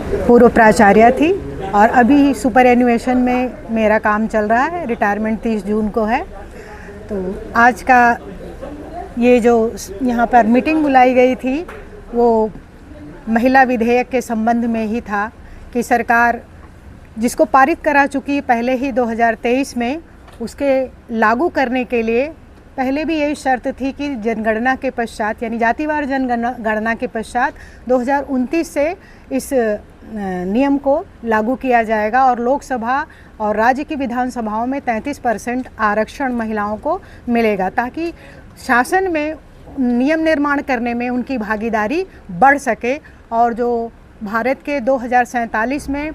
पूर्व प्राचार्य थी और अभी सुपर एनुएशन में मेरा काम चल रहा है। रिटायरमेंट 30 जून को है। तो आज का ये जो यहाँ पर मीटिंग बुलाई गई थी वो महिला विधेयक के संबंध में ही था कि सरकार जिसको पारित करा चुकी पहले ही 2023 में, उसके लागू करने के लिए पहले भी यही शर्त थी कि जनगणना के पश्चात यानी जातिवार जनगणना के पश्चात 2029 से इस नियम को लागू किया जाएगा और लोकसभा और राज्य की विधानसभाओं में 33% आरक्षण महिलाओं को मिलेगा, ताकि शासन में नियम निर्माण करने में उनकी भागीदारी बढ़ सके और जो भारत के 2047 में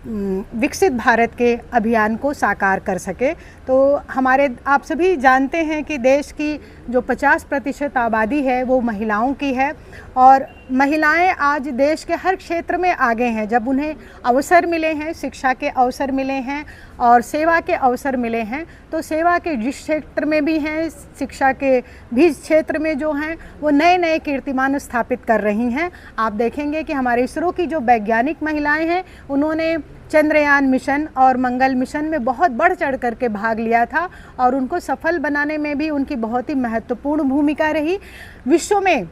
विकसित भारत के अभियान को साकार कर सके। तो हमारे आप सभी जानते हैं कि देश की जो 50% आबादी है वो महिलाओं की है और महिलाएं आज देश के हर क्षेत्र में आगे हैं। जब उन्हें अवसर मिले हैं, शिक्षा के अवसर मिले हैं और सेवा के अवसर मिले हैं, तो सेवा के जिस क्षेत्र में भी हैं, शिक्षा के भी क्षेत्र में जो हैं, वो नए नए कीर्तिमान स्थापित कर रही हैं। आप देखेंगे कि हमारे इसरो की जो वैज्ञानिक महिलाएं हैं, उन्होंने चंद्रयान मिशन और मंगल मिशन में बहुत बढ़ चढ़ करके भाग लिया था और उनको सफल बनाने में भी उनकी बहुत ही महत्वपूर्ण भूमिका रही। विश्व में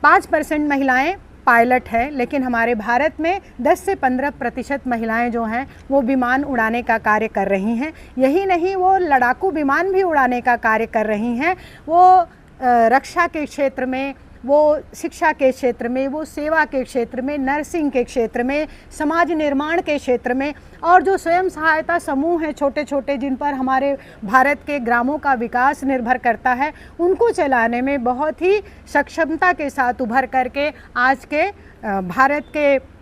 5% महिलाएं पायलट है, लेकिन हमारे भारत में 10 से 15% महिलाएं जो हैं वो विमान उड़ाने का कार्य कर रही हैं। यही नहीं, वो लड़ाकू विमान भी उड़ाने का कार्य कर रही हैं। वो रक्षा के क्षेत्र में, वो शिक्षा के क्षेत्र में, वो सेवा के क्षेत्र में, नर्सिंग के क्षेत्र में, समाज निर्माण के क्षेत्र में और जो स्वयं सहायता समूह हैं छोटे छोटे, जिन पर हमारे भारत के ग्रामों का विकास निर्भर करता है, उनको चलाने में बहुत ही सक्षमता के साथ उभर करके आज के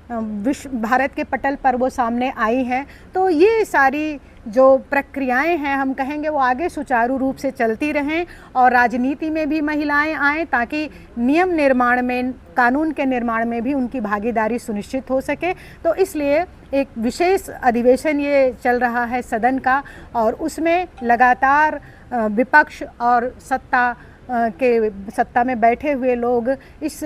भारत के पटल पर वो सामने आई हैं। तो ये सारी जो प्रक्रियाएं हैं, हम कहेंगे वो आगे सुचारू रूप से चलती रहें और राजनीति में भी महिलाएं आएँ, ताकि नियम निर्माण में, कानून के निर्माण में भी उनकी भागीदारी सुनिश्चित हो सके। तो इसलिए एक विशेष अधिवेशन ये चल रहा है सदन का और उसमें लगातार विपक्ष और सत्ता में बैठे हुए लोग इस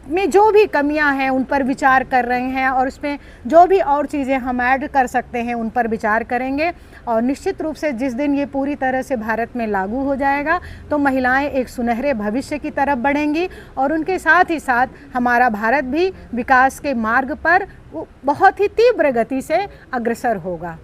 में जो भी कमियां हैं उन पर विचार कर रहे हैं और उसमें जो भी और चीज़ें हम ऐड कर सकते हैं उन पर विचार करेंगे। और निश्चित रूप से जिस दिन ये पूरी तरह से भारत में लागू हो जाएगा तो महिलाएं एक सुनहरे भविष्य की तरफ बढ़ेंगी और उनके साथ ही साथ हमारा भारत भी विकास के मार्ग पर बहुत ही तीव्र गति से अग्रसर होगा।